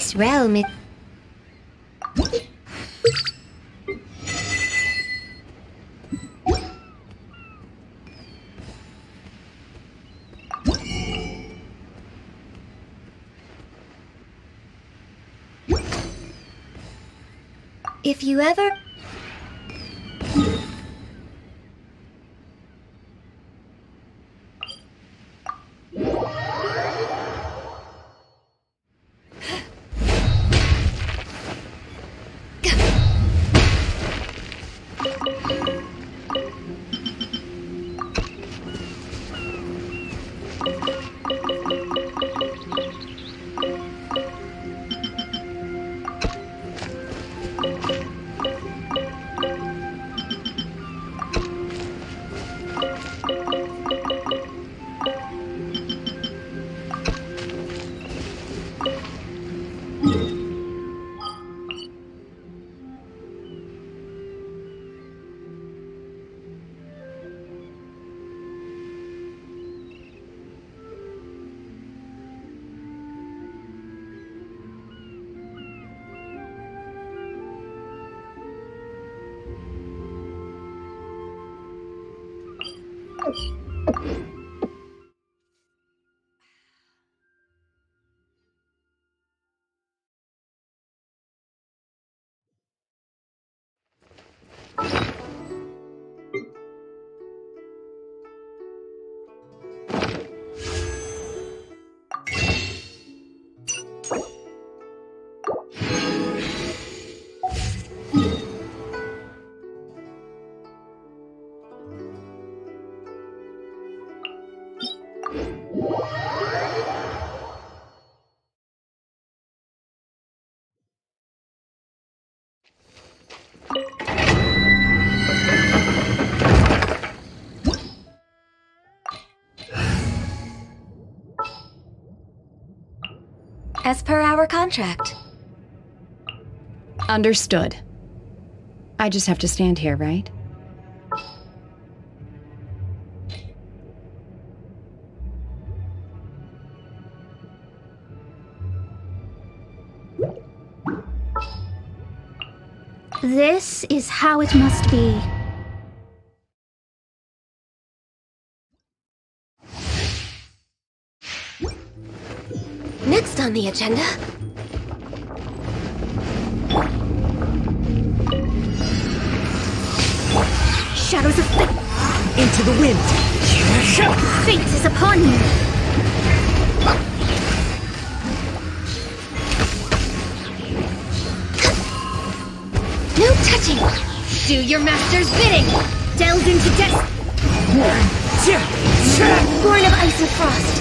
This realm is... If you ever... As per our contract. Understood. I just have to stand here, right? This is how it must be. Next on the agenda... Shadows of Fate! Into the wind! Fate is upon you! No touching! Do your master's bidding! Delve into depths! Born of ice and frost!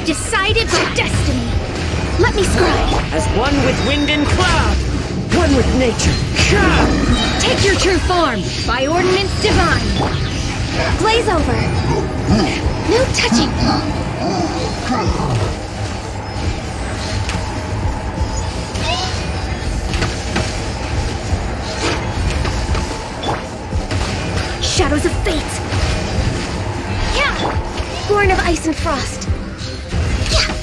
Decided by destiny! Let me scribe! As one with wind and cloud! One with nature! Take your true form, by ordinance divine! Blaze over! No touching! Shadows of Fate! Yeah! Born of ice and frost! Yeah!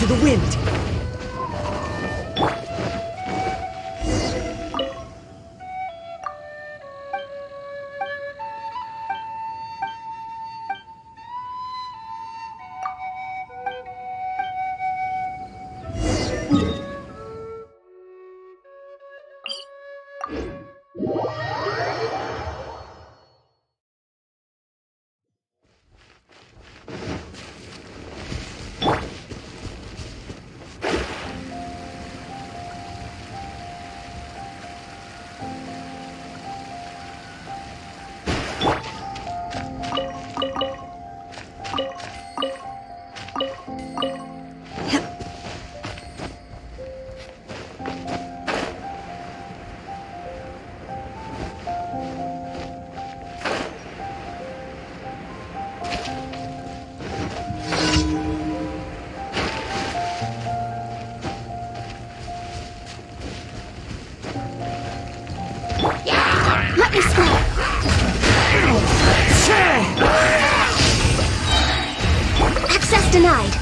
Into the wind. Let me scrap. Access denied.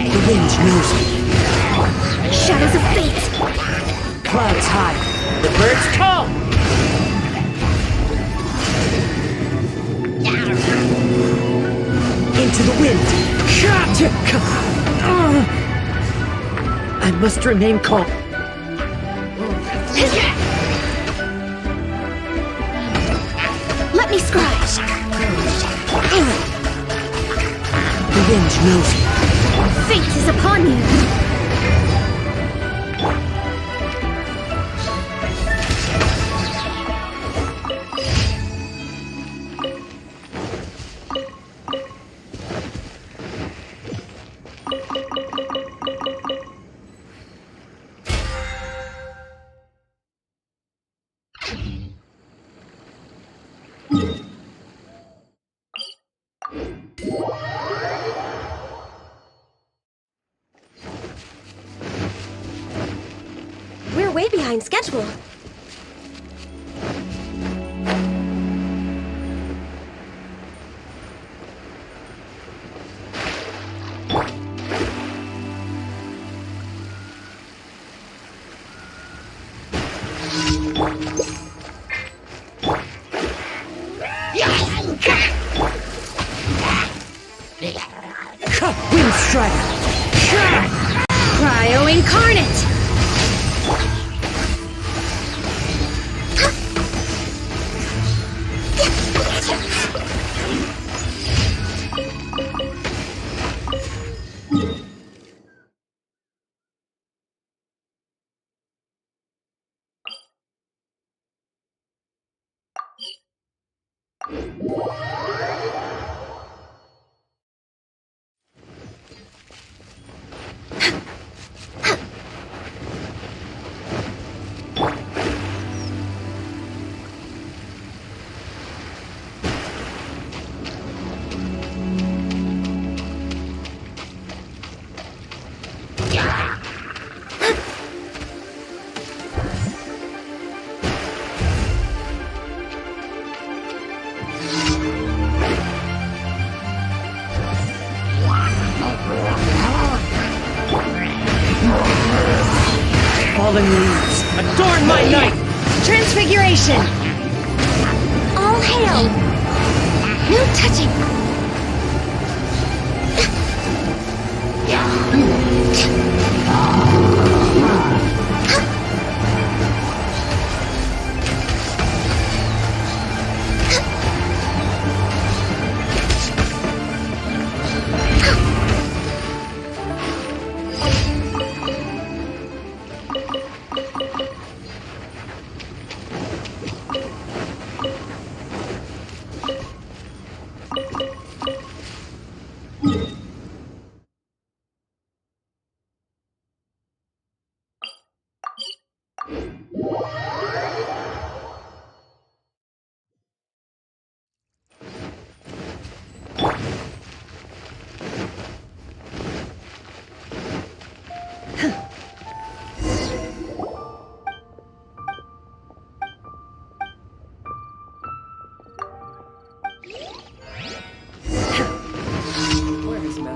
The wind knows me. Shadows of fate. Clouds high. The birds call. Into the wind. I must remain calm. Let me scratch. The wind knows me. Fate is upon you. We're way behind schedule. Wind strider. Cryo incarnate. Fallen leaves. Adorn my night. Transfiguration! All hail. No touching.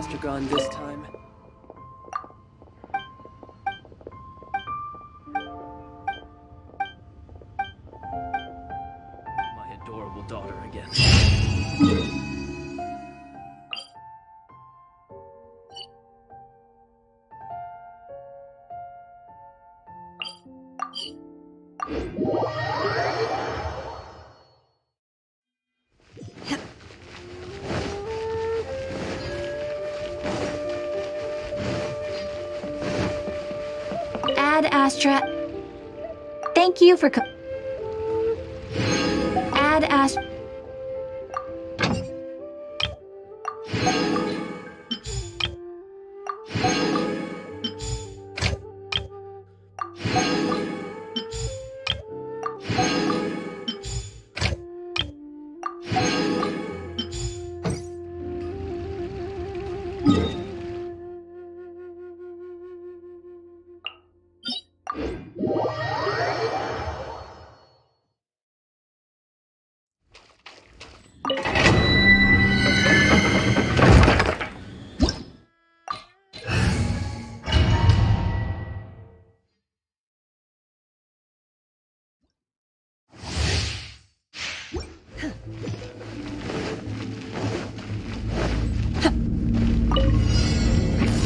Master gone this time? My adorable daughter again. Ad Astra. Thank you for Ad Astra.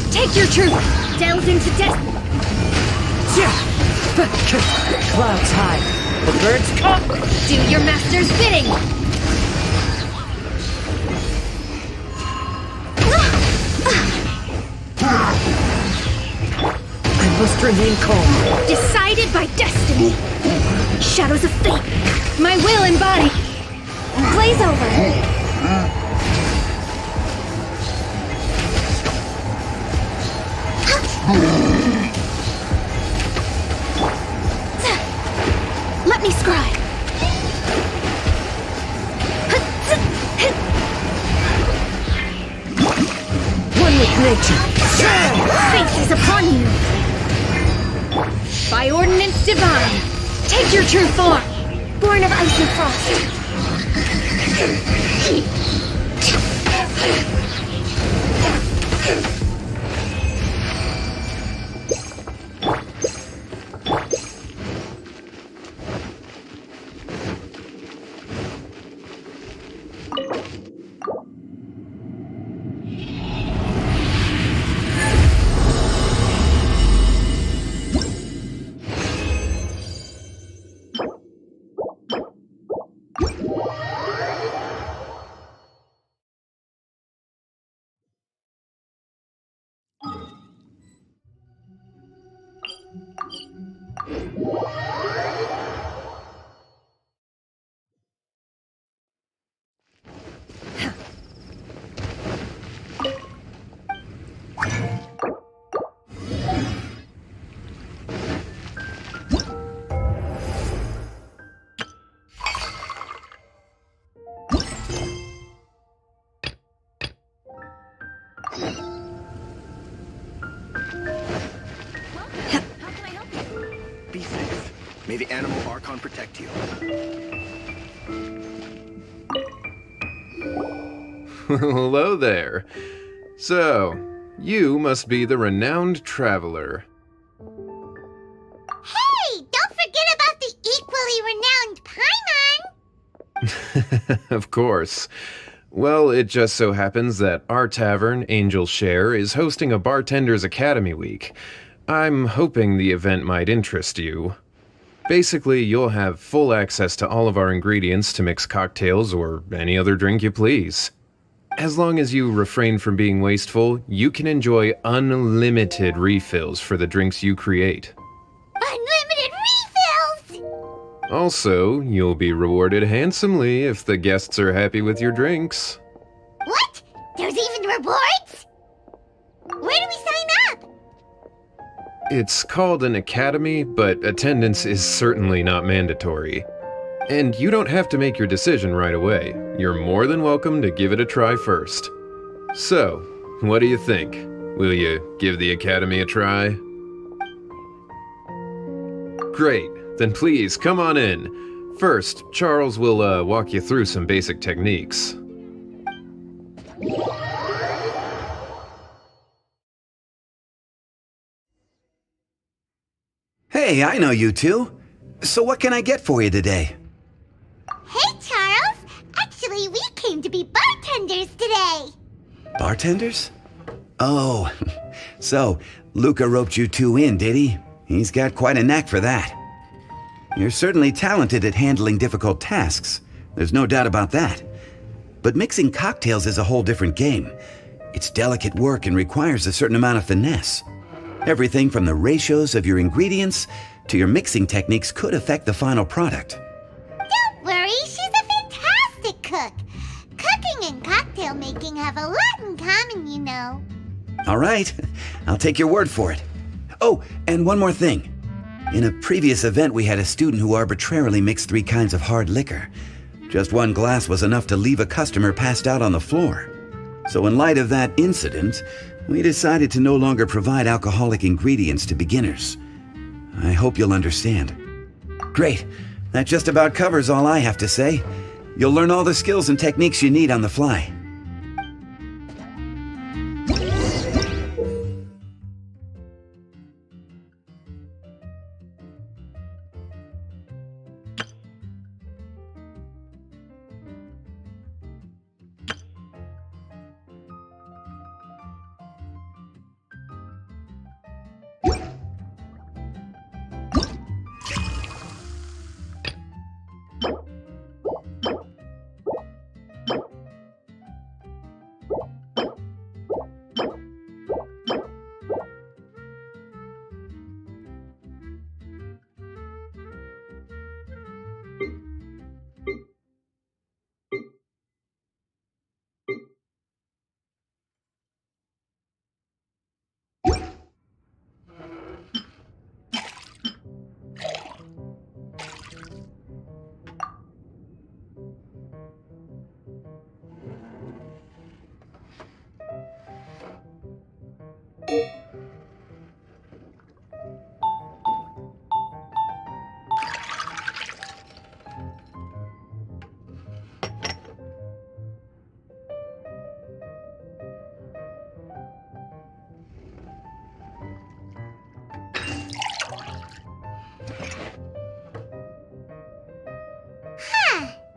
Take your truth! Delve into death! Clouds high. The birds come. Do your master's bidding! I must remain calm. Decided by destiny! Shadows of fate! My will embody! Blaze over! Let me scribe! One with nature. Fate is upon you! By ordinance divine, take your true form! Born of ice and frost! Be safe. May the animal Archon protect you. Hello there. So, you must be the renowned traveler. Hey, don't forget about the equally renowned Paimon! Of course. Well, it just so happens that our tavern, Angel's Share, is hosting a Bartender's Academy Week. I'm hoping the event might interest you. Basically, you'll have full access to all of our ingredients to mix cocktails or any other drink you please. As long as you refrain from being wasteful, you can enjoy unlimited refills for the drinks you create. Unlimited refills! Also, you'll be rewarded handsomely if the guests are happy with your drinks. What? There's even rewards? Where do we sign up? It's called an academy, but attendance is certainly not mandatory. And you don't have to make your decision right away. You're more than welcome to give it a try first. So, what do you think? Will you give the academy a try? Great, then please come on in. First, Charles will walk you through some basic techniques. Hey, I know you two. So what can I get for you today? Hey, Charles. Actually, we came to be bartenders today. Bartenders? Oh, so Luca roped you two in, did he? He's got quite a knack for that. You're certainly talented at handling difficult tasks. There's no doubt about that. But mixing cocktails is a whole different game. It's delicate work and requires a certain amount of finesse. Everything from the ratios of your ingredients to your mixing techniques could affect the final product. Don't worry, she's a fantastic cook. Cooking and cocktail making have a lot in common, you know. All right, I'll take your word for it. Oh, and one more thing. In a previous event, we had a student who arbitrarily mixed 3 kinds of hard liquor. Just one glass was enough to leave a customer passed out on the floor. So in light of that incident, we decided to no longer provide alcoholic ingredients to beginners. I hope you'll understand. Great. That just about covers all I have to say. You'll learn all the skills and techniques you need on the fly.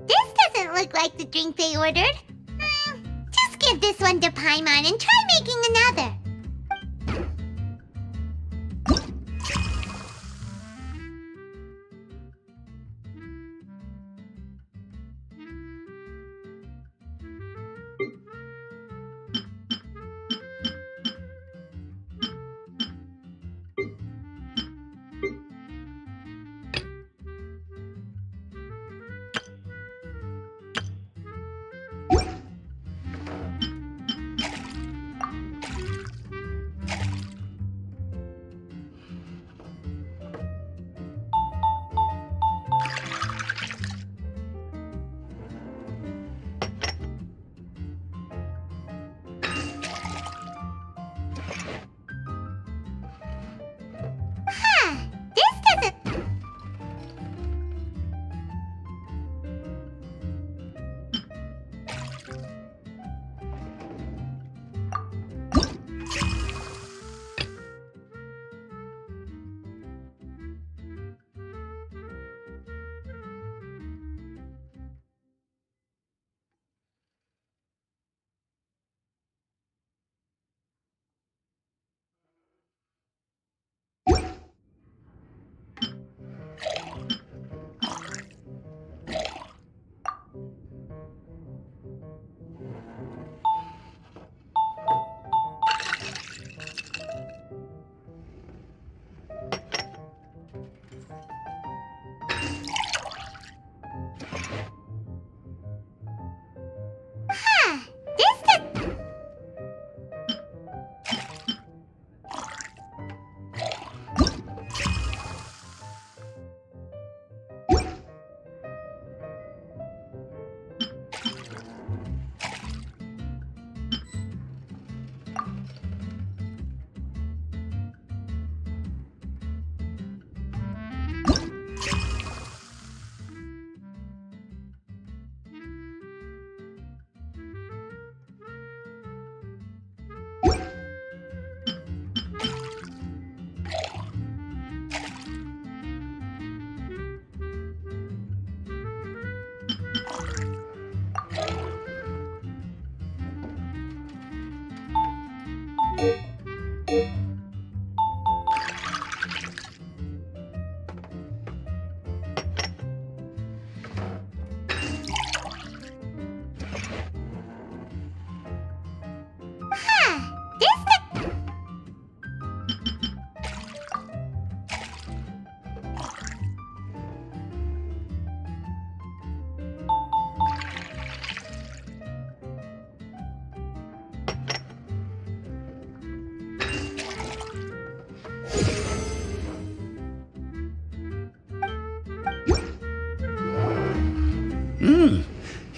This doesn't look like the drink they ordered. Just give this one to Paimon and try making another.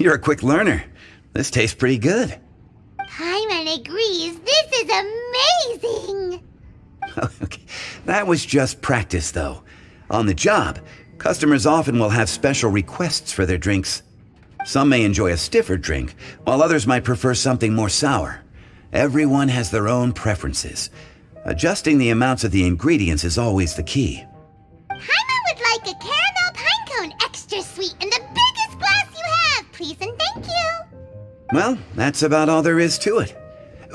You're a quick learner. This tastes pretty good. Paimon agrees. This is amazing. Okay, that was just practice, though. On the job, customers often will have special requests for their drinks. Some may enjoy a stiffer drink, while others might prefer something more sour. Everyone has their own preferences. Adjusting the amounts of the ingredients is always the key. Paimon would like a caramel pine cone extra sweet in the biggest glass you have, please and thank you. Well, that's about all there is to it.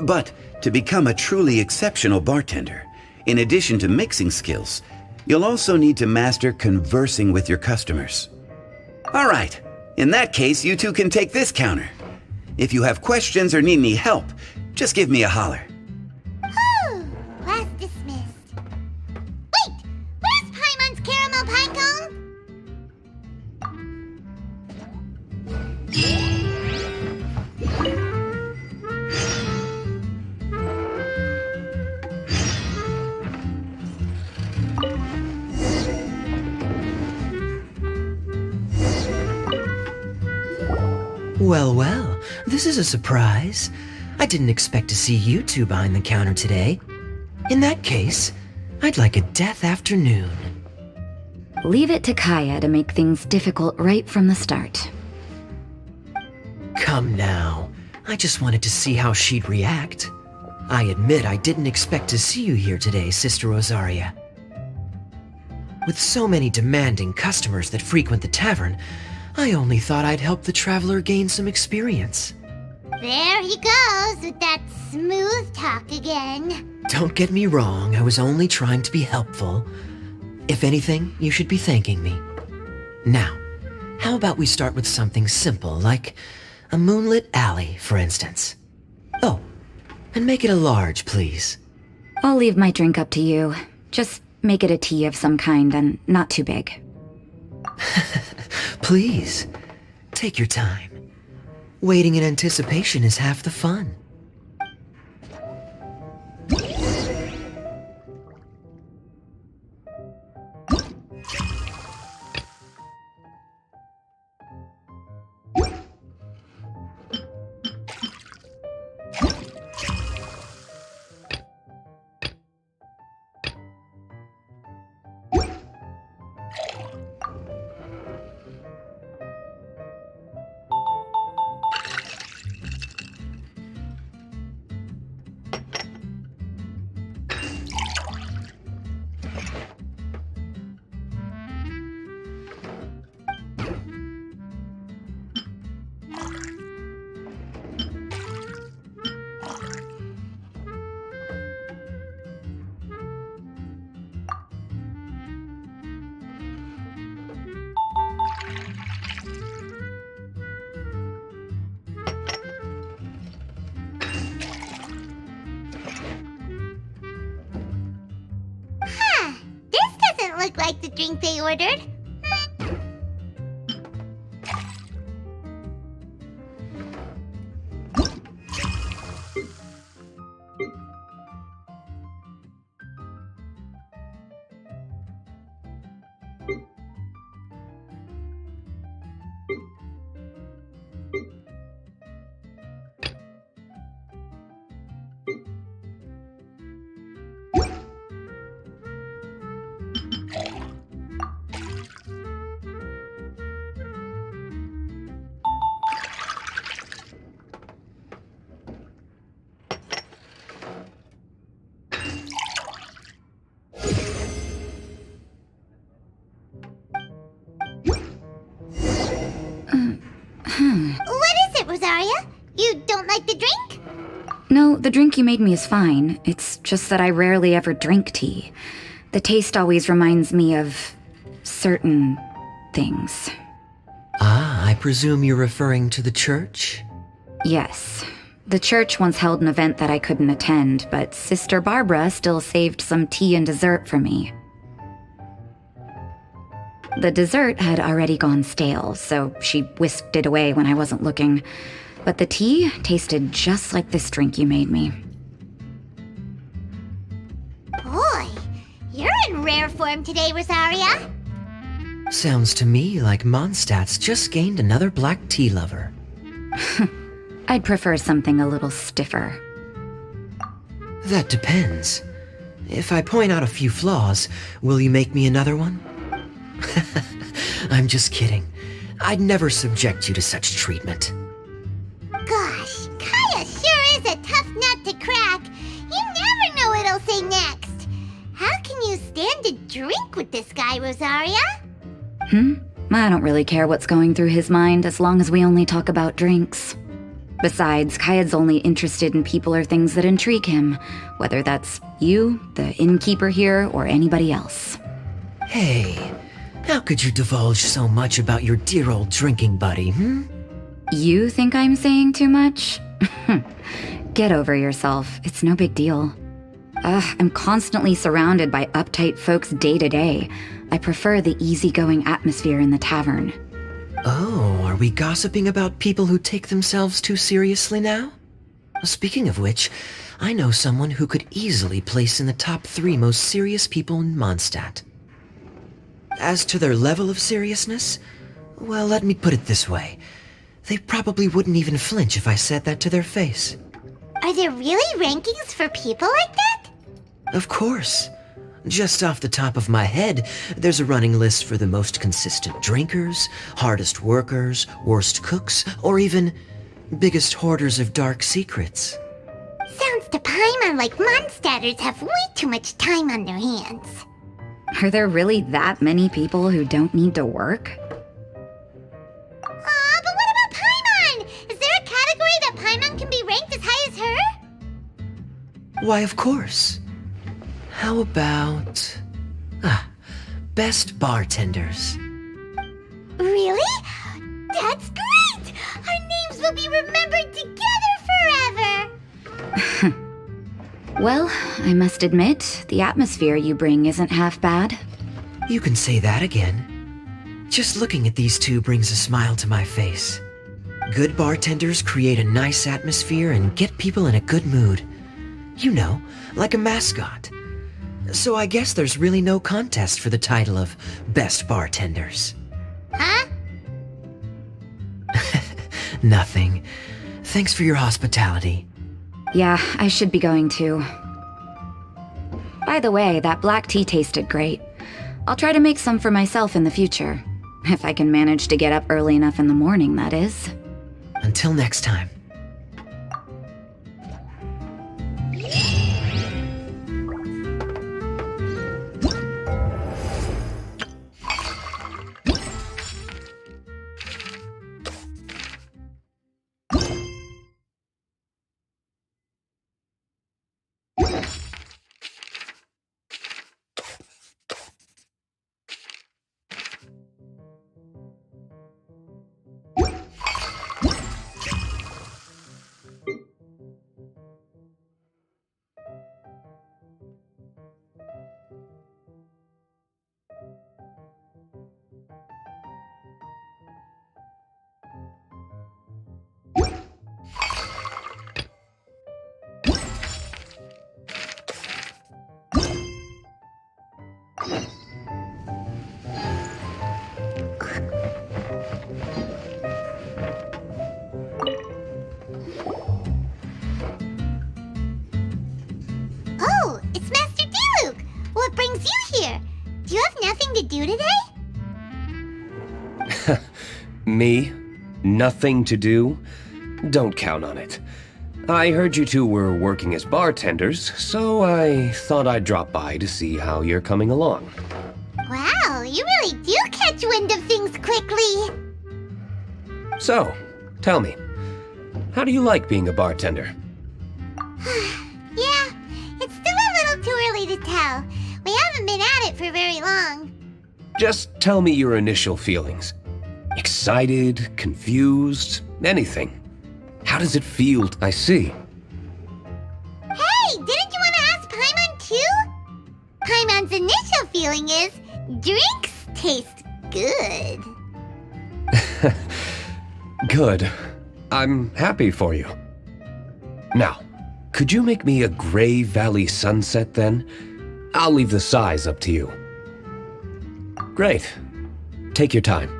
But to become a truly exceptional bartender, in addition to mixing skills, you'll also need to master conversing with your customers. All right, in that case, you two can take this counter. If you have questions or need any help, just give me a holler. Whew, class dismissed. Wait, where's Paimon's caramel pine cone? Well, well, this is a surprise. I didn't expect to see you two behind the counter today. In that case, I'd like a death afternoon. Leave it to Kaya to make things difficult right from the start. Come now. I just wanted to see how she'd react. I admit I didn't expect to see you here today, Sister Rosaria. With so many demanding customers that frequent the tavern, I only thought I'd help the traveler gain some experience. There he goes with that smooth talk again. Don't get me wrong, I was only trying to be helpful. If anything, you should be thanking me. Now, how about we start with something simple, like a moonlit alley, for instance? Oh, and make it a large, please. I'll leave my drink up to you. Just make it a tea of some kind and not too big. Please, take your time. Waiting in anticipation is half the fun. This doesn't look like the drink they ordered. What is it, Rosaria? You don't like the drink? No, the drink you made me is fine. It's just that I rarely ever drink tea. The taste always reminds me of certain things. Ah, I presume you're referring to the church? Yes. The church once held an event that I couldn't attend, but Sister Barbara still saved some tea and dessert for me. The dessert had already gone stale, so she whisked it away when I wasn't looking. But the tea tasted just like this drink you made me. Boy, you're in rare form today, Rosaria. Sounds to me like Mondstadt's just gained another black tea lover. I'd prefer something a little stiffer. That depends. If I point out a few flaws, will you make me another one? I'm just kidding. I'd never subject you to such treatment. Gosh, Kaya sure is a tough nut to crack. You never know what he'll say next. How can you stand to drink with this guy, Rosaria? I don't really care what's going through his mind as long as we only talk about drinks. Besides, Kayad's only interested in people or things that intrigue him, whether that's you, the innkeeper here, or anybody else. Hey, how could you divulge so much about your dear old drinking buddy, You think I'm saying too much? Get over yourself. It's no big deal. I'm constantly surrounded by uptight folks day to day. I prefer the easygoing atmosphere in the tavern. Oh, are we gossiping about people who take themselves too seriously now? Speaking of which, I know someone who could easily place in the top 3 most serious people in Mondstadt. As to their level of seriousness, well, let me put it this way. They probably wouldn't even flinch if I said that to their face. Are there really rankings for people like that? Of course. Just off the top of my head, there's a running list for the most consistent drinkers, hardest workers, worst cooks, or even biggest hoarders of dark secrets. Sounds to Paimon like Mondstadters have way too much time on their hands. Are there really that many people who don't need to work? Aw, but what about Paimon? Is there a category that Paimon can be ranked as high as her? Why, of course. How about... best bartenders. Really? That's great! Our names will be remembered together forever! Well, I must admit, the atmosphere you bring isn't half bad. You can say that again. Just looking at these two brings a smile to my face. Good bartenders create a nice atmosphere and get people in a good mood. You know, like a mascot. So I guess there's really no contest for the title of Best Bartenders. Huh? Nothing. Thanks for your hospitality. Yeah, I should be going too. By the way, that black tea tasted great. I'll try to make some for myself in the future. If I can manage to get up early enough in the morning, that is. Until next time. Oh, it's Master Diluc! What brings you here? Do you have nothing to do today? Me? Nothing to do? Don't count on it. I heard you two were working as bartenders, so I thought I'd drop by to see how you're coming along. Wow, you really do catch wind of things quickly. So, tell me, how do you like being a bartender? Yeah, it's still a little too early to tell. We haven't been at it for very long. Just tell me your initial feelings. Excited, confused, anything. How does it feel? I see. Hey, didn't you want to ask Paimon too? Paimon's initial feeling is drinks taste good. Good. I'm happy for you. Now, could you make me a Gray Valley sunset then? I'll leave the size up to you. Great. Take your time.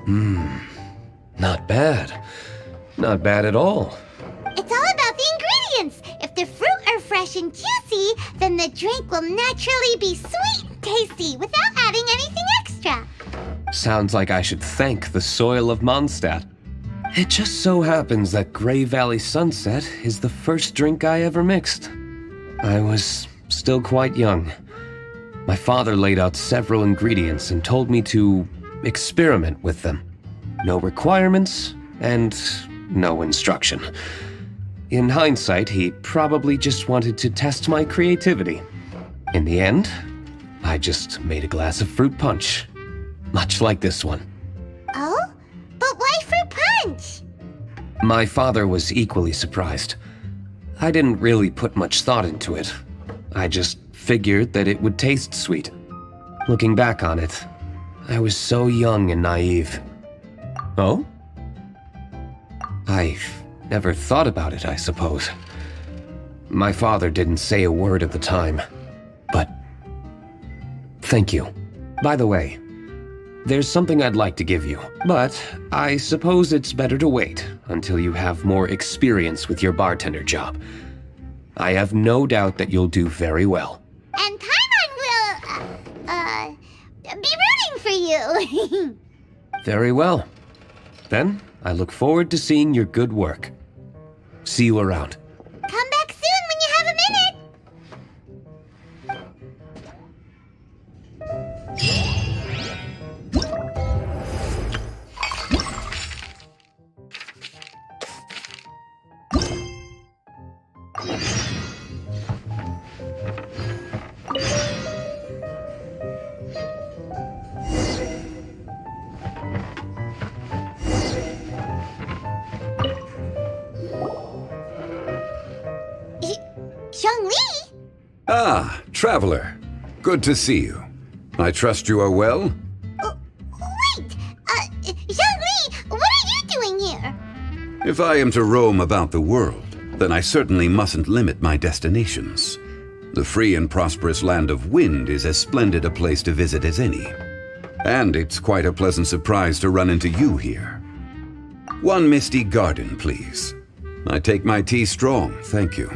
Not bad. Not bad at all. It's all about the ingredients. If the fruit are fresh and juicy, then the drink will naturally be sweet and tasty without adding anything extra. Sounds like I should thank the soil of Mondstadt. It just so happens that Grey Valley Sunset is the first drink I ever mixed. I was still quite young. My father laid out several ingredients and told me to experiment with them. No requirements and no instruction. In hindsight, he probably just wanted to test my creativity. In the end, I just made a glass of fruit punch. Much like this one. Oh? But why fruit punch? My father was equally surprised. I didn't really put much thought into it. I just figured that it would taste sweet. Looking back on it, I was so young and naive. Oh? I never thought about it, I suppose. My father didn't say a word at the time, but thank you. By the way, there's something I'd like to give you, but I suppose it's better to wait until you have more experience with your bartender job. I have no doubt that you'll do very well. And Paimon will, be rooting for you. Very well. Then, I look forward to seeing your good work. See you around. Come back soon when you have a minute. Zhongli? Ah, traveler. Good to see you. I trust you are well? Wait! Zhongli, what are you doing here? If I am to roam about the world, then I certainly mustn't limit my destinations. The free and prosperous land of Wind is as splendid a place to visit as any. And it's quite a pleasant surprise to run into you here. One misty garden, please. I take my tea strong, thank you.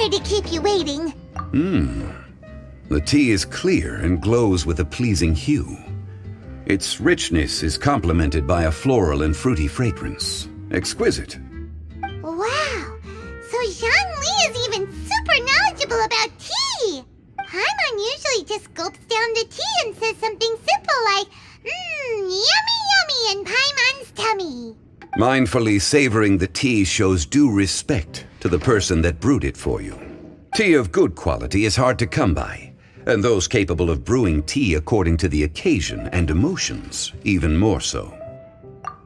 sorry to keep you waiting. The tea is clear and glows with a pleasing hue. Its richness is complemented by a floral and fruity fragrance. Exquisite. Wow, so Zhang Li is even super knowledgeable about tea. Paimon usually just gulps down the tea and says something simple like, yummy yummy in Paimon's tummy. Mindfully savoring the tea shows due respect to the person that brewed it for you. Tea of good quality is hard to come by, and those capable of brewing tea according to the occasion and emotions, even more so.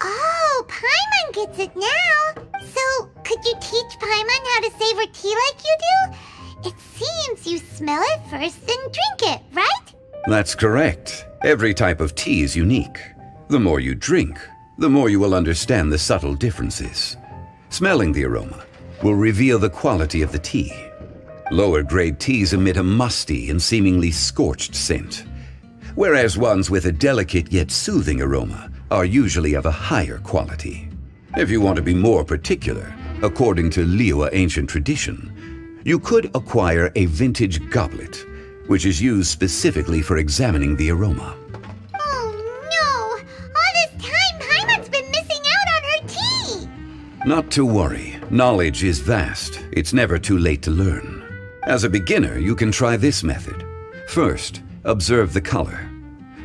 Oh, Paimon gets it now. So, could you teach Paimon how to savor tea like you do? It seems you smell it first then drink it, right? That's correct. Every type of tea is unique. The more you drink, the more you will understand the subtle differences. Smelling the aroma will reveal the quality of the tea. Lower grade teas emit a musty and seemingly scorched scent, whereas ones with a delicate yet soothing aroma are usually of a higher quality. If you want to be more particular, according to Liyue ancient tradition, you could acquire a vintage goblet, which is used specifically for examining the aroma. Oh no! All this time, Paimon's been missing out on her tea! Not to worry, knowledge is vast. It's never too late to learn. As a beginner, you can try this method. First, observe the color.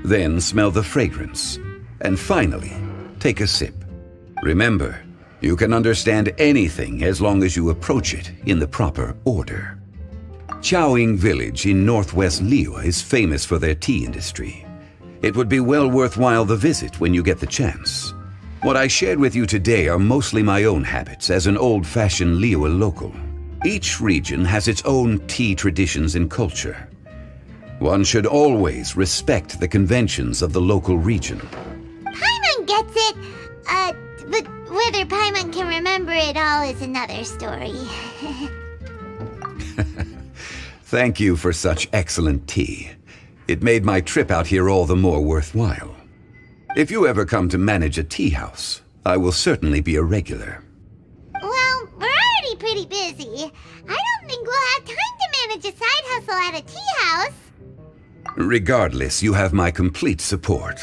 Then smell the fragrance. And finally, take a sip. Remember, you can understand anything as long as you approach it in the proper order. Chaoying Village in northwest Liyue is famous for their tea industry. It would be well worthwhile the visit when you get the chance. What I shared with you today are mostly my own habits as an old-fashioned Liyue local. Each region has its own tea traditions and culture. One should always respect the conventions of the local region. Paimon gets it, but whether Paimon can remember it all is another story. Thank you for such excellent tea. It made my trip out here all the more worthwhile. If you ever come to manage a tea house, I will certainly be a regular. Well, we're already pretty busy. I don't think we'll have time to manage a side hustle at a tea house. Regardless, you have my complete support.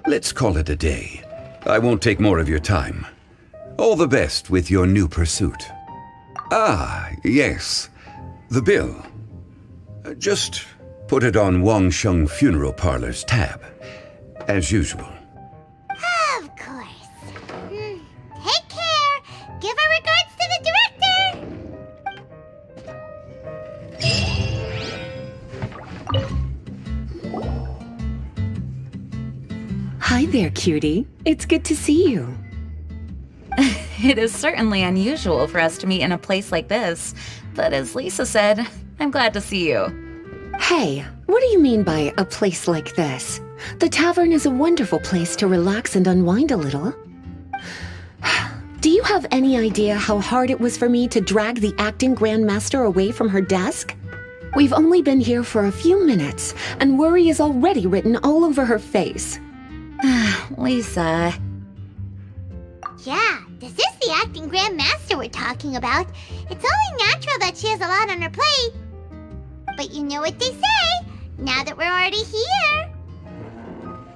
Let's call it a day. I won't take more of your time. All the best with your new pursuit. Ah, yes. The bill. Just put it on Wang Sheng Funeral Parlor's tab, as usual. Of course. Take care. Give our regards to the director. Hi there, cutie. It's good to see you. It is certainly unusual for us to meet in a place like this, but as Lisa said, I'm glad to see you. Hey, what do you mean by a place like this? The tavern is a wonderful place to relax and unwind a little. Do you have any idea how hard it was for me to drag the acting grandmaster away from her desk? We've only been here for a few minutes, and worry is already written all over her face. Lisa. Yeah, this is the acting grandmaster we're talking about. It's only natural that she has a lot on her plate. But you know what they say, now that we're already here.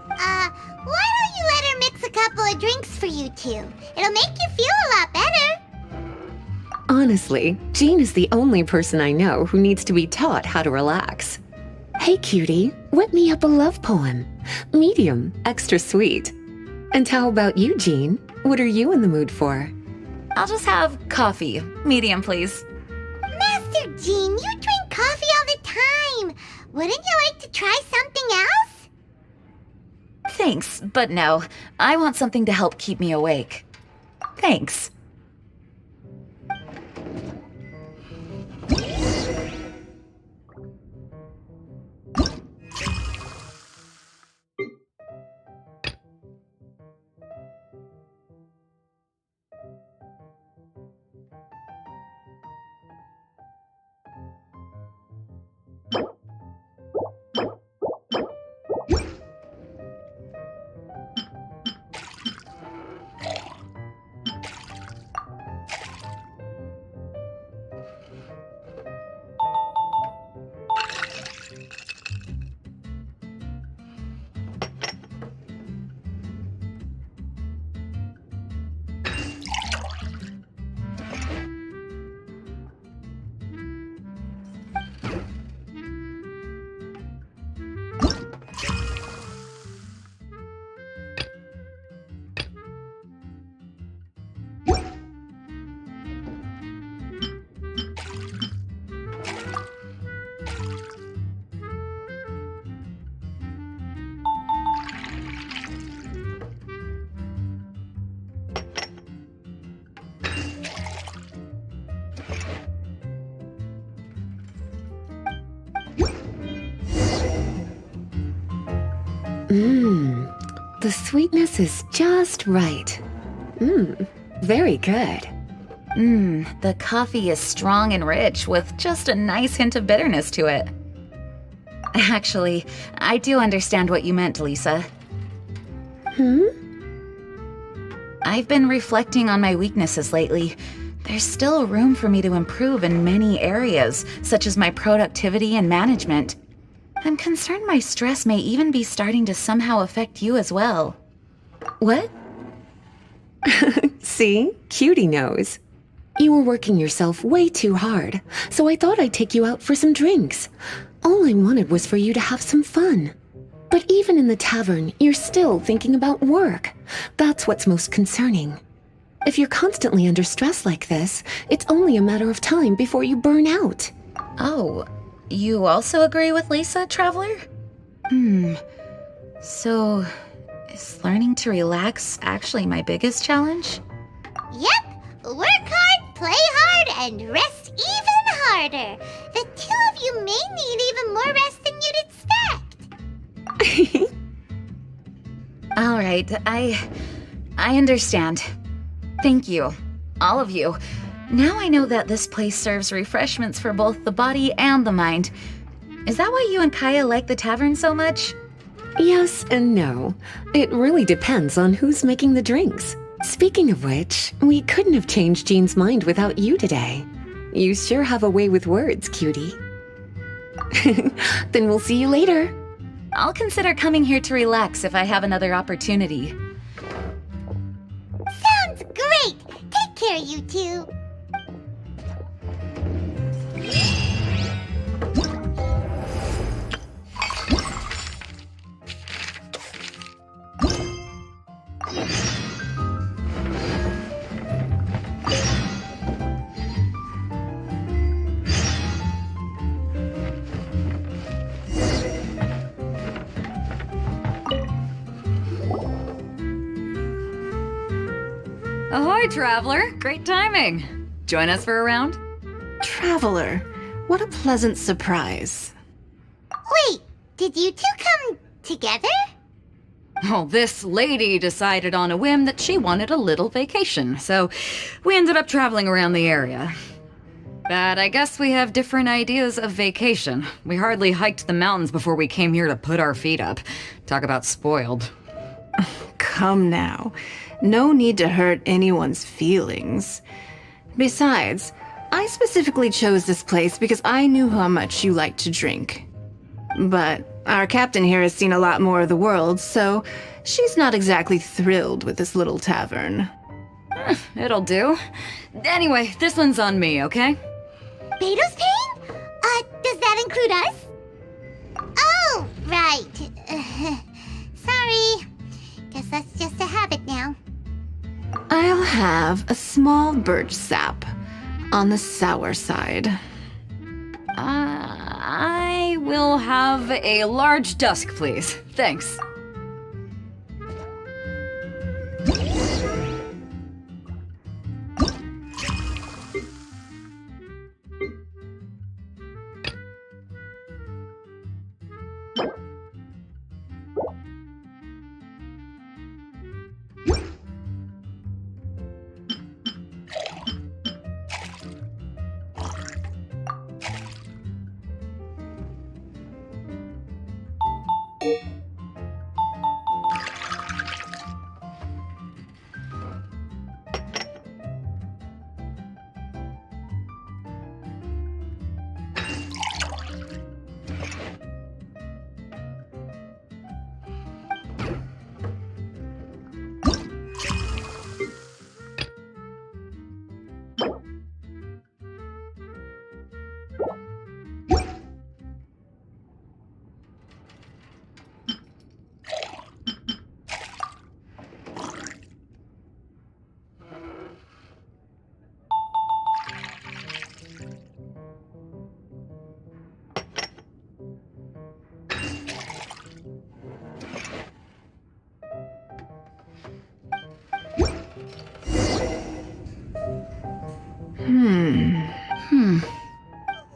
Why don't you let her mix a couple of drinks for you two? It'll make you feel a lot better. Honestly, Jean is the only person I know who needs to be taught how to relax. Hey, cutie, whip me up a love poem. Medium, extra sweet. And how about you, Jean? What are you in the mood for? I'll just have coffee. Medium, please. Master Jean, you drink coffee all the time. Wouldn't you like to try something else? Thanks, but no. I want something to help keep me awake. Thanks. The sweetness is just right. Very good. The coffee is strong and rich with just a nice hint of bitterness to it. Actually, I do understand what you meant, Lisa. I've been reflecting on my weaknesses lately. There's still room for me to improve in many areas, such as my productivity and management. I'm concerned my stress may even be starting to somehow affect you as well. What? See? Cutie knows. You were working yourself way too hard, so I thought I'd take you out for some drinks. All I wanted was for you to have some fun. But even in the tavern, you're still thinking about work. That's what's most concerning. If you're constantly under stress like this, it's only a matter of time before you burn out. Oh, you also agree with Lisa, Traveler? So, is learning to relax actually my biggest challenge? Yep, work hard, play hard, and rest even harder. The two of you may need even more rest than you'd expect. All right, I understand. Thank you, all of you. Now I know that this place serves refreshments for both the body and the mind. Is that why you and Kaya like the tavern so much? Yes and no. It really depends on who's making the drinks. Speaking of which, we couldn't have changed Jean's mind without you today. You sure have a way with words, cutie. Then we'll see you later. I'll consider coming here to relax if I have another opportunity. Sounds great! Take care, you two. Ahoy, Traveler! Great timing! Join us for a round? Traveler, what a pleasant surprise. Wait, did you two come together? Well, this lady decided on a whim that she wanted a little vacation, so we ended up traveling around the area. But I guess we have different ideas of vacation. We hardly hiked the mountains before we came here to put our feet up. Talk about spoiled. Come now. No need to hurt anyone's feelings. Besides, I specifically chose this place because I knew how much you like to drink. But our captain here has seen a lot more of the world, so she's not exactly thrilled with this little tavern. It'll do. Anyway, this one's on me, okay? Beto's paying? Does that include us? Oh, right. Sorry. Guess that's just a habit now. I'll have a small birch sap on the sour side. I will have a large dusk, please. Thanks.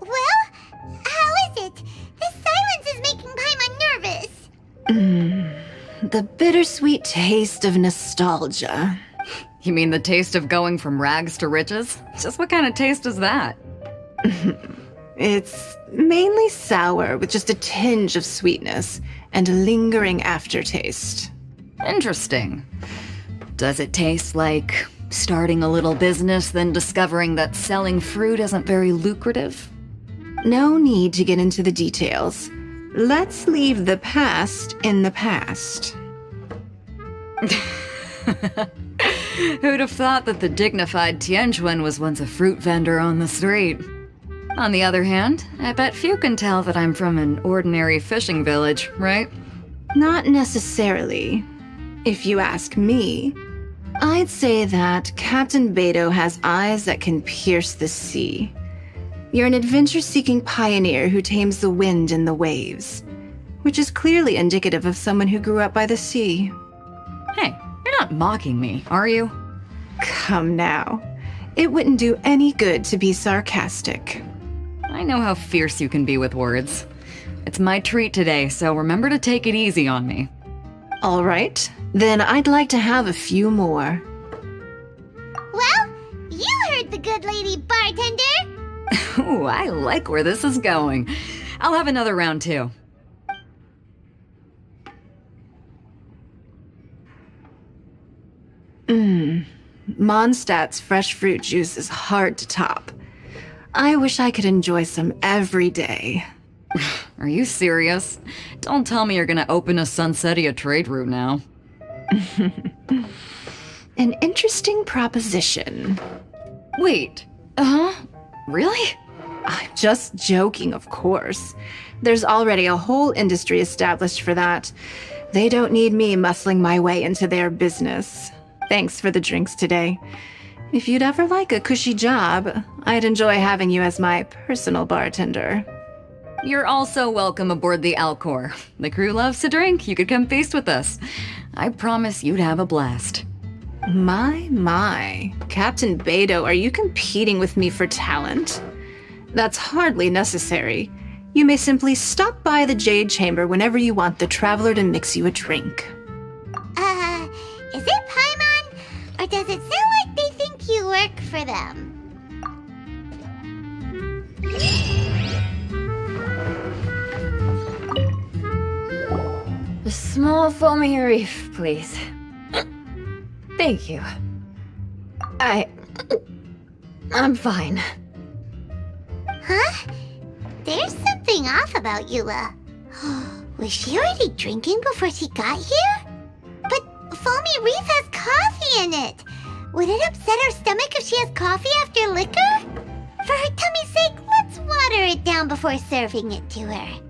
Well, how is it? This silence is making Paimon nervous. the bittersweet taste of nostalgia. You mean the taste of going from rags to riches? Just what kind of taste is that? It's mainly sour with just a tinge of sweetness and a lingering aftertaste. Interesting. Does it taste like starting a little business, then discovering that selling fruit isn't very lucrative? No need to get into the details. Let's leave the past in the past. Who'd have thought that the dignified Tianjuan was once a fruit vendor on the street? On the other hand, I bet few can tell that I'm from an ordinary fishing village, right? Not necessarily. If you ask me, I'd say that Captain Beidou has eyes that can pierce the sea. You're an adventure-seeking pioneer who tames the wind and the waves, which is clearly indicative of someone who grew up by the sea. Hey, you're not mocking me, are you? Come now. It wouldn't do any good to be sarcastic. I know how fierce you can be with words. It's my treat today, so remember to take it easy on me. All right, then I'd like to have a few more. Well, you heard the good lady bartender. Ooh, I like where this is going. I'll have another round too. Mondstadt's fresh fruit juice is hard to top. I wish I could enjoy some every day. Are you serious? Don't tell me you're gonna open a Sunsetia trade route now. An interesting proposition. Wait, really? I'm just joking, of course. There's already a whole industry established for that. They don't need me muscling my way into their business. Thanks for the drinks today. If you'd ever like a cushy job, I'd enjoy having you as my personal bartender. You're also welcome aboard the Alcor. The crew loves to drink. You could come feast with us. I promise you'd have a blast. My. Captain Beidou, are you competing with me for talent? That's hardly necessary. You may simply stop by the Jade Chamber whenever you want the Traveler to mix you a drink. Is it Paimon? Or does it sound like they think you work for them? A small foamy reef, please. Thank you. I'm fine. Huh? There's something off about Eula. Was she already drinking before she got here? But Foamy Reef has coffee in it. Would it upset her stomach if she has coffee after liquor? For her tummy's sake, let's water it down before serving it to her.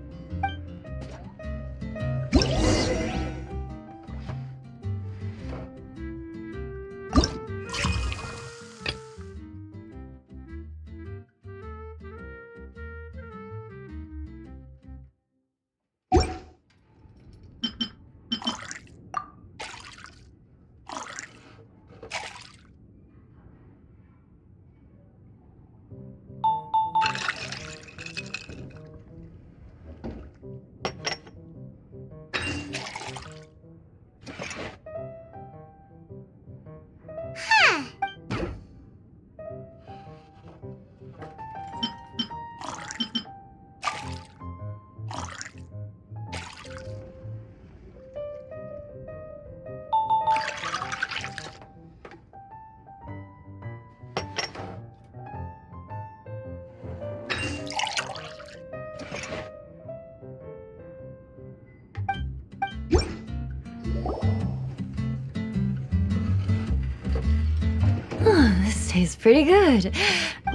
This tastes pretty good.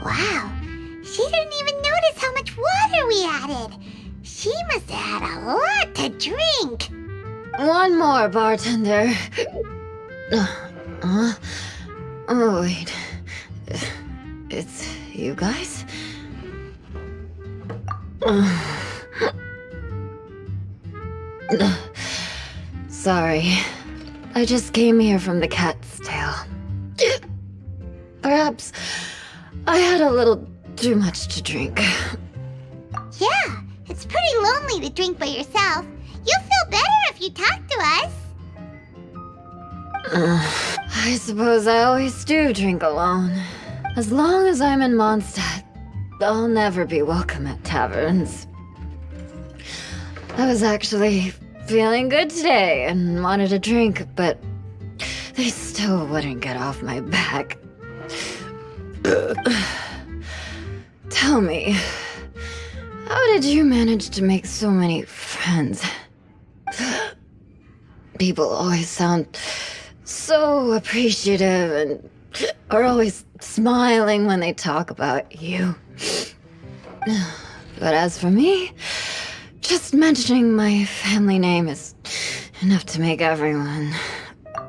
Wow, she didn't even notice how much water we added. She must have had a lot to drink. One more, bartender. Oh, wait. It's you guys? Sorry. I just came here from the Cat's Tail. Perhaps I had a little too much to drink. Yeah, it's pretty lonely to drink by yourself. You'll feel better if you talk to us. I suppose I always do drink alone. As long as I'm in Mondstadt, I'll never be welcome at taverns. I was actually feeling good today and wanted a drink, but they still wouldn't get off my back. Tell me, how did you manage to make so many friends? People always sound so appreciative and are always smiling when they talk about you. But as for me, just mentioning my family name is enough to make everyone.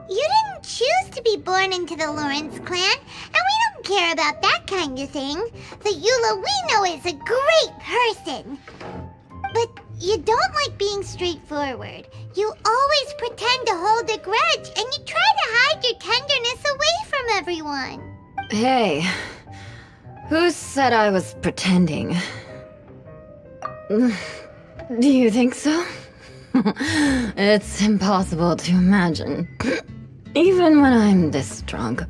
You didn't choose to be born into the Lawrence clan, and we don't care about that kind of thing. The Eula we know is a great person. But you don't like being straightforward. You always pretend to hold a grudge, and you try to hide your tenderness away from everyone. Hey, who said I was pretending? Do you think so? It's impossible to imagine. Even when I'm this drunk.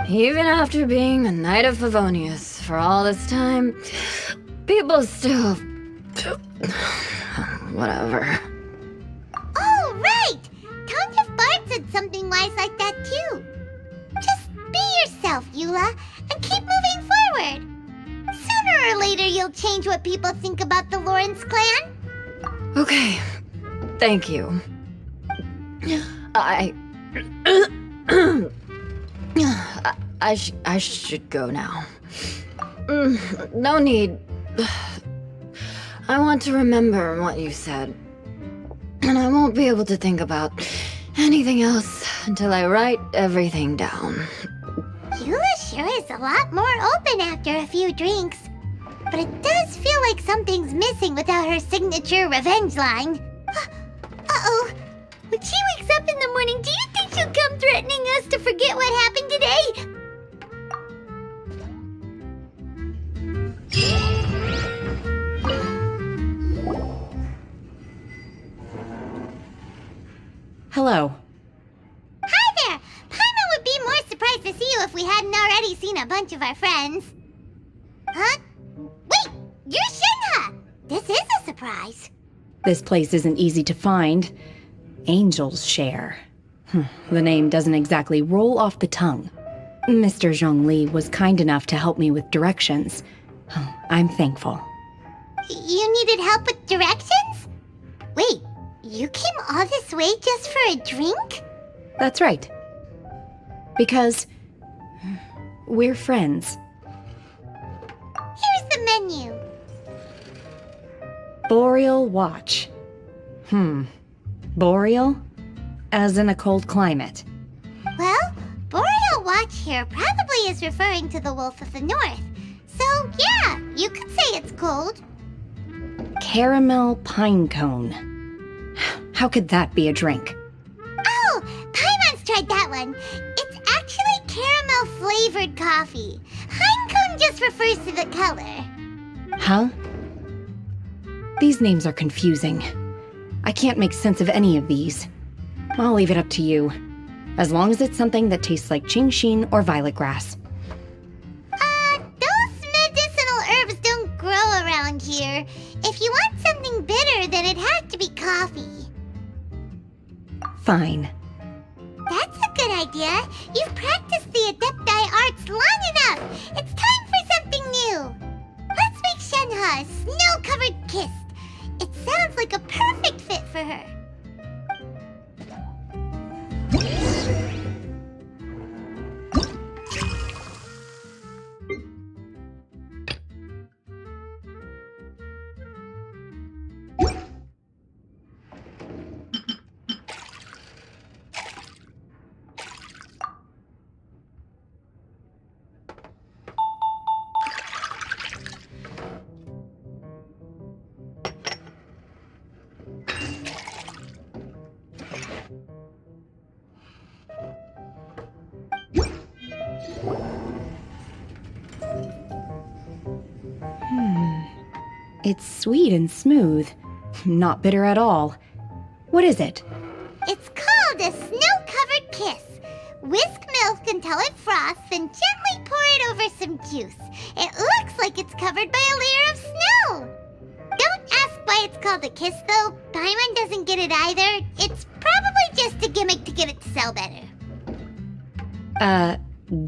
Even after being a Knight of Favonius for all this time, people still... Whatever. Oh, right! Count of Bard said something wise like that too. Just be yourself, Eula, and keep moving forward. Sooner or later, you'll change what people think about the Lawrence clan. Okay, thank you. I should go now. No need. I want to remember what you said. And I won't be able to think about anything else until I write everything down. Eula sure is a lot more open after a few drinks. But it does feel like something's missing without her signature revenge line. Uh-oh. When she wakes up in the morning, do you think she'll come threatening us to forget what happened today? Hello. Hi there! Paimon would be more surprised to see you if we hadn't already seen a bunch of our friends. Huh? Wait! You're Shinha! This is a surprise. This place isn't easy to find. Angel's Share. The name doesn't exactly roll off the tongue. Mr. Zhongli was kind enough to help me with directions. I'm thankful. You needed help with directions? Wait, you came all this way just for a drink? That's right. Because we're friends. Here's the menu. Boreal Watch. Boreal? As in a cold climate. Well, Boreal Watch here probably is referring to the Wolf of the North. So, yeah, you could say it's cold. Caramel Pine Cone. How could that be a drink? Oh, Paimon's tried that one. It's actually caramel-flavored coffee. Pinecone just refers to the color. Huh? These names are confusing. I can't make sense of any of these. I'll leave it up to you. As long as it's something that tastes like Genshin or violet grass. Those medicinal herbs don't grow around here. If you want something bitter, then it has to be coffee. Fine. That's a good idea. You've practiced the Adepti arts long enough. It's time for something new. Let's make Shenhe a snow-covered kiss. It sounds like a perfect fit for her. It's sweet and smooth. Not bitter at all. What is it? It's called a snow-covered kiss. Whisk milk until it froths, then gently pour it over some juice. It looks like it's covered by a layer of snow. Don't ask why it's called a kiss, though. Paimon doesn't get it either. It's probably just a gimmick to get it to sell better.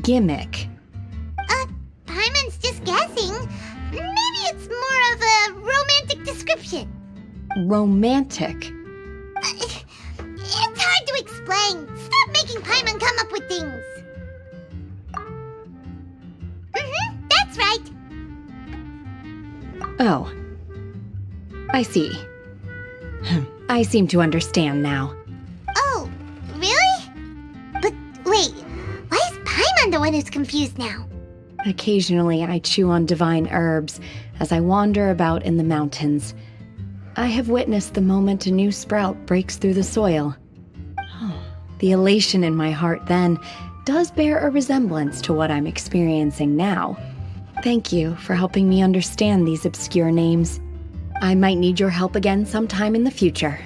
Gimmick. Paimon's just guessing. Maybe it's more of a romantic description. Romantic. It's hard to explain. Stop making Paimon come up with things. That's right. Oh. I see. I seem to understand now. Oh, really? But wait, why is Paimon the one who's confused now? Occasionally, I chew on divine herbs as I wander about in the mountains. I have witnessed the moment a new sprout breaks through the soil. The elation in my heart then does bear a resemblance to what I'm experiencing now. Thank you for helping me understand these obscure names. I might need your help again sometime in the future.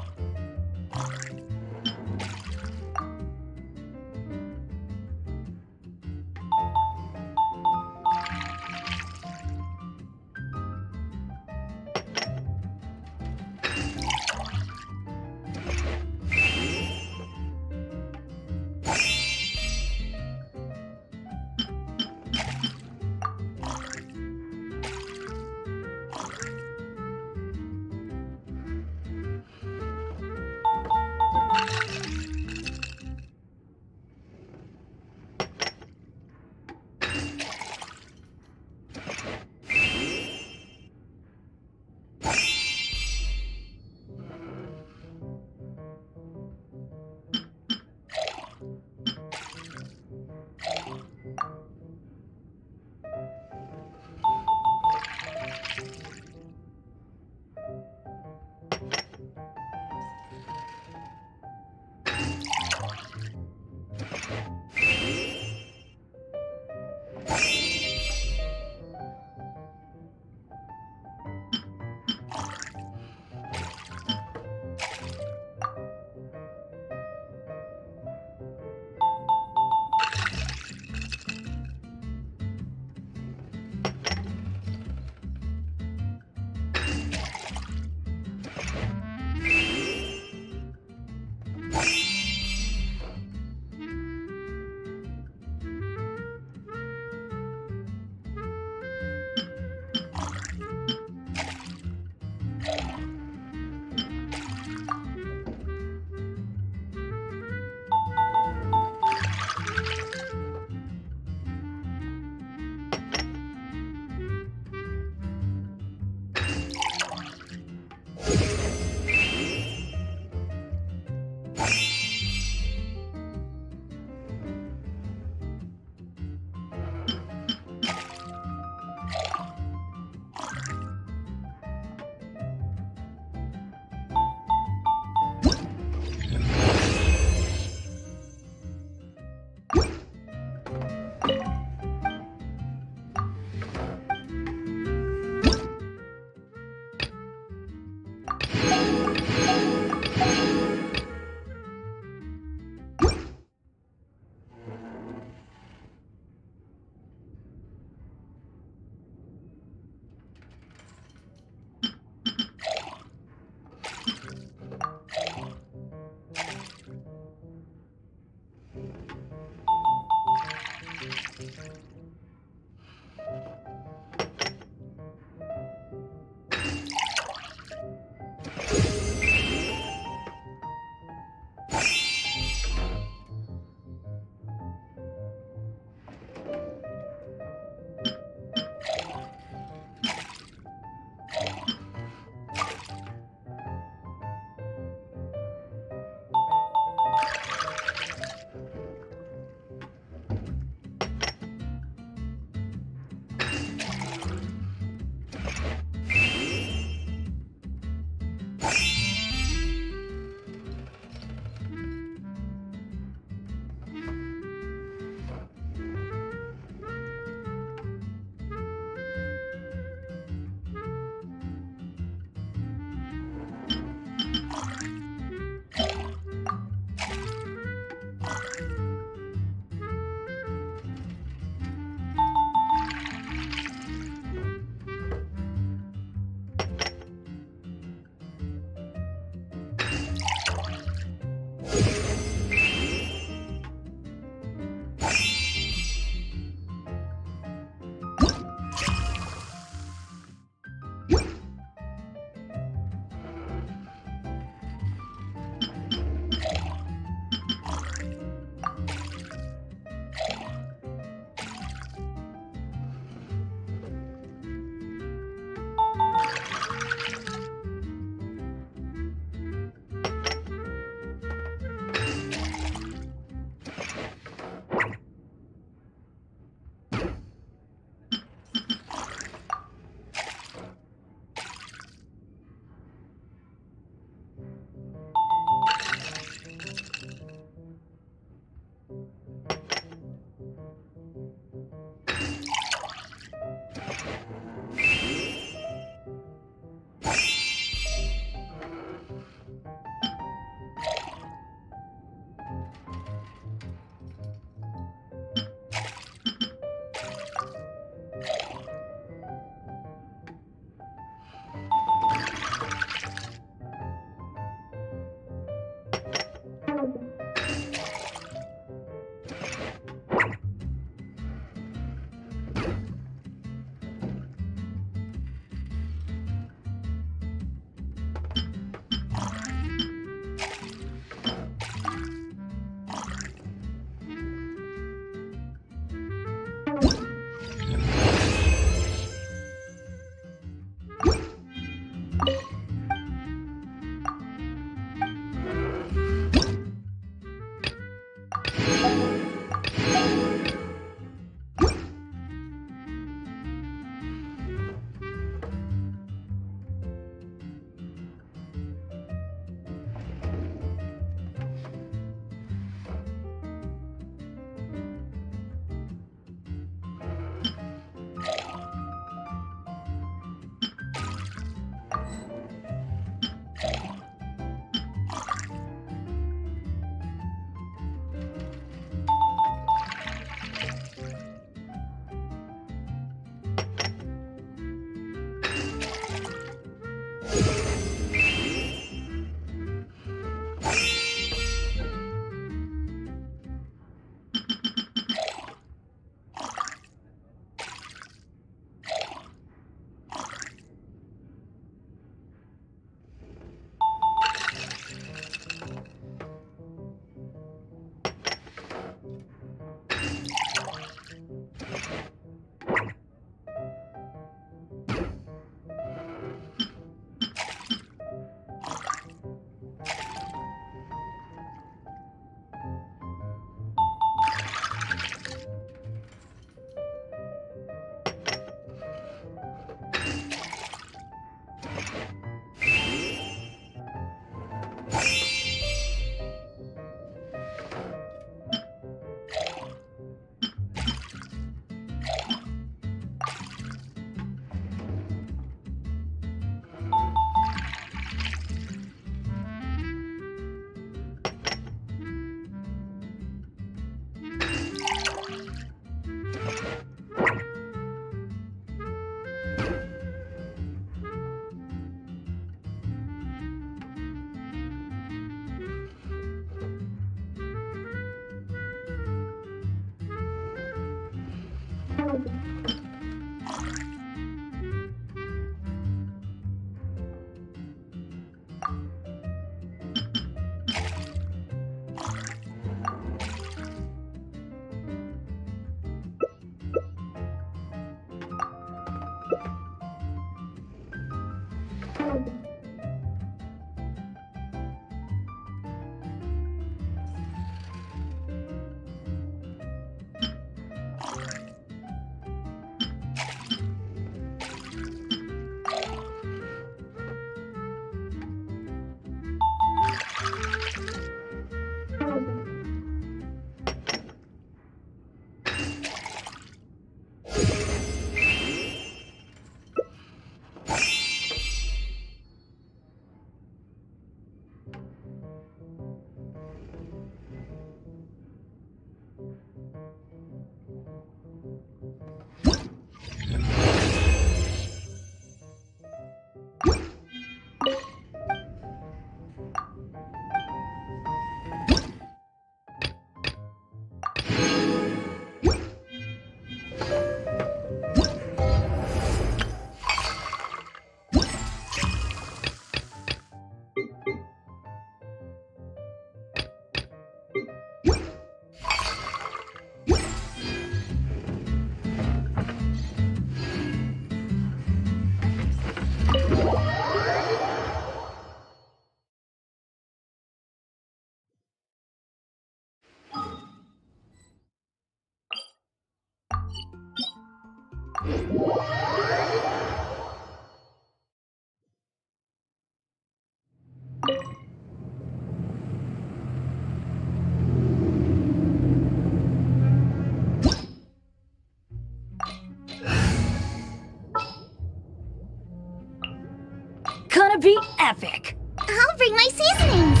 Gonna be epic. I'll bring my seasonings.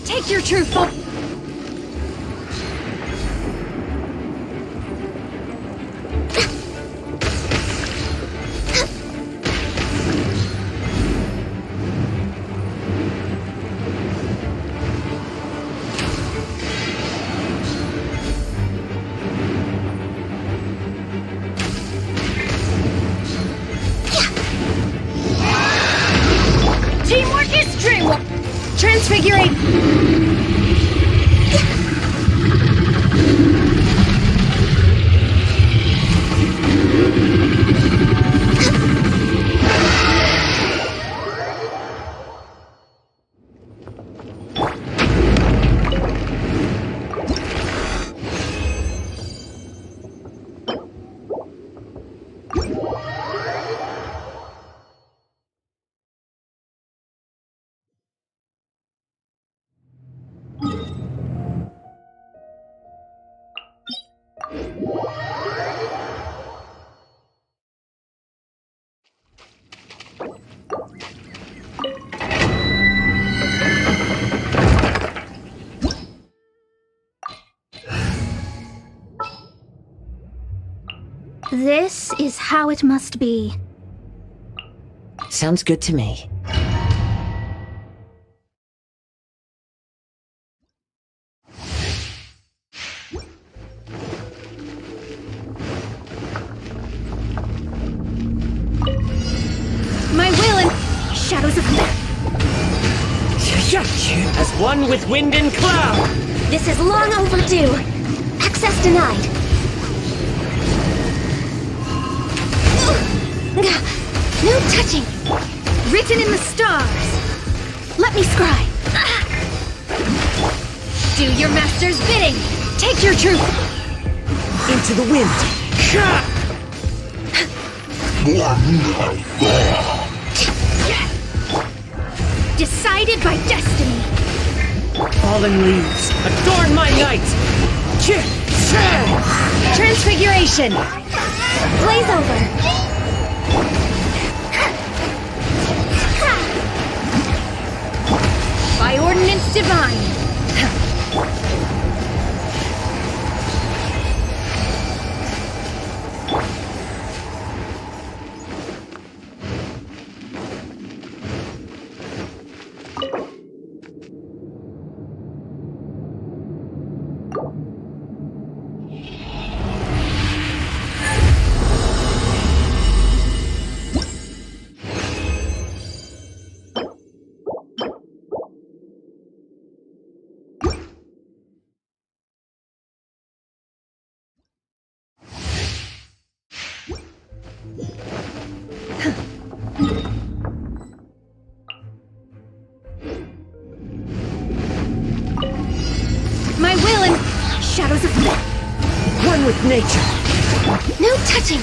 Take your true form. Teamwork is dreamwork. Transfigurate. This is how it must be. Sounds good to me. My will and shadows of fate. As one with wind and cloud! This is long overdue. Access denied. No touching. Written in the stars. Let me scry. Do your master's bidding. Take your truth. Into the wind! Decided by destiny. Fallen leaves, adorn my night! Transfiguration. Blaze over. By ordinance divine. with nature. No touching!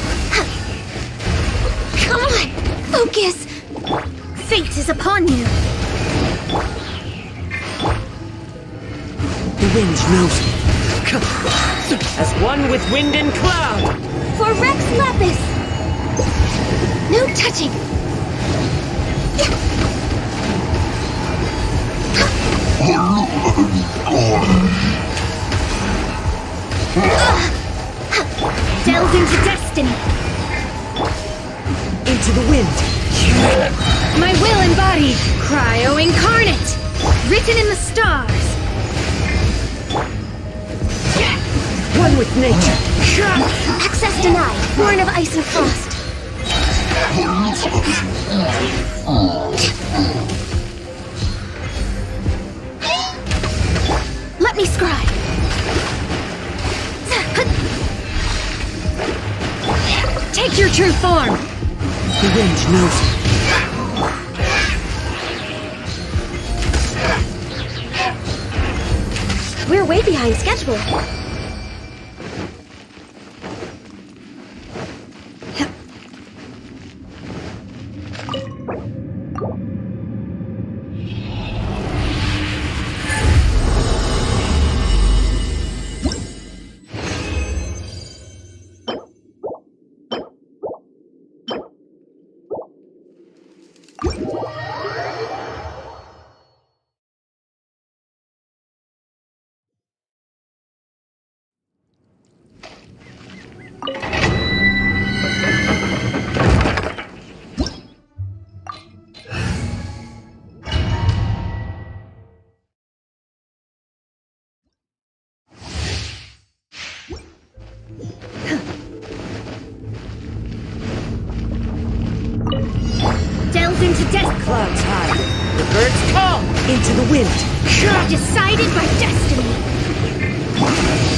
Come on! Focus! Fate is upon you! The wind knows me. As one with wind and cloud. For Rex Lapis! No touching! Delve into destiny! Into the wind. My will embodied! Cryo incarnate! Written in the stars! One with nature. Access denied! Born of ice and frost! Let me scry! Take your true form! The wind knows me. We're way behind schedule. Delve into death. Clouds high. The birds call. Into the wind. Decided by destiny.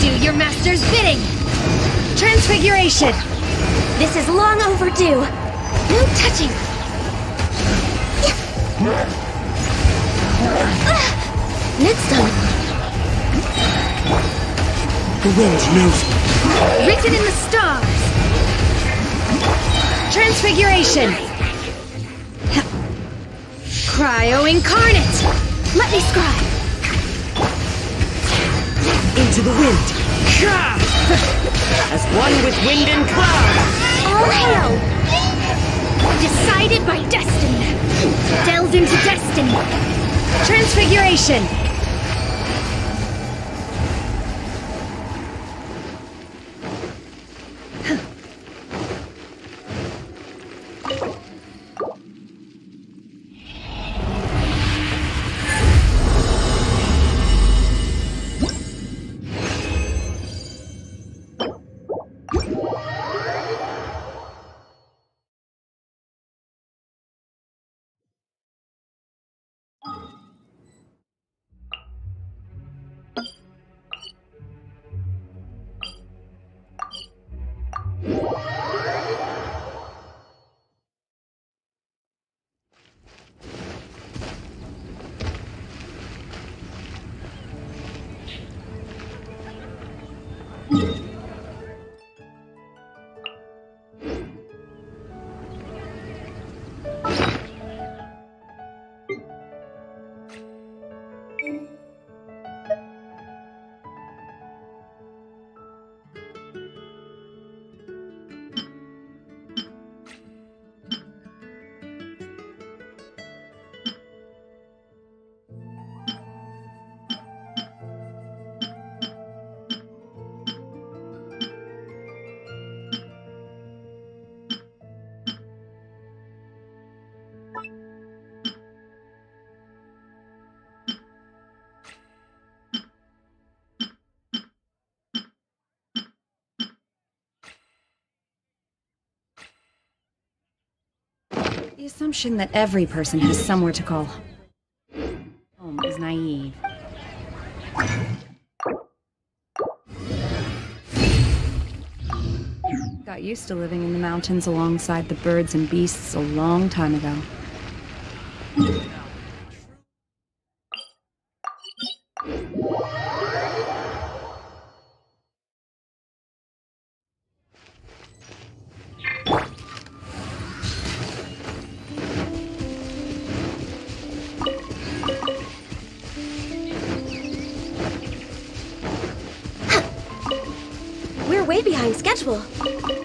Do your master's bidding. Transfiguration. This is long overdue. No touching. Next time. The wind knows me. Written in the stars. Transfiguration. Cryo incarnate. Let me scry. Into the wind. As one with wind and cloud. All hail. Decided by destiny. Delve into destiny. Transfiguration. The assumption that every person has somewhere to call home is naive. Got used to living in the mountains alongside the birds and beasts a long time ago. way behind schedule.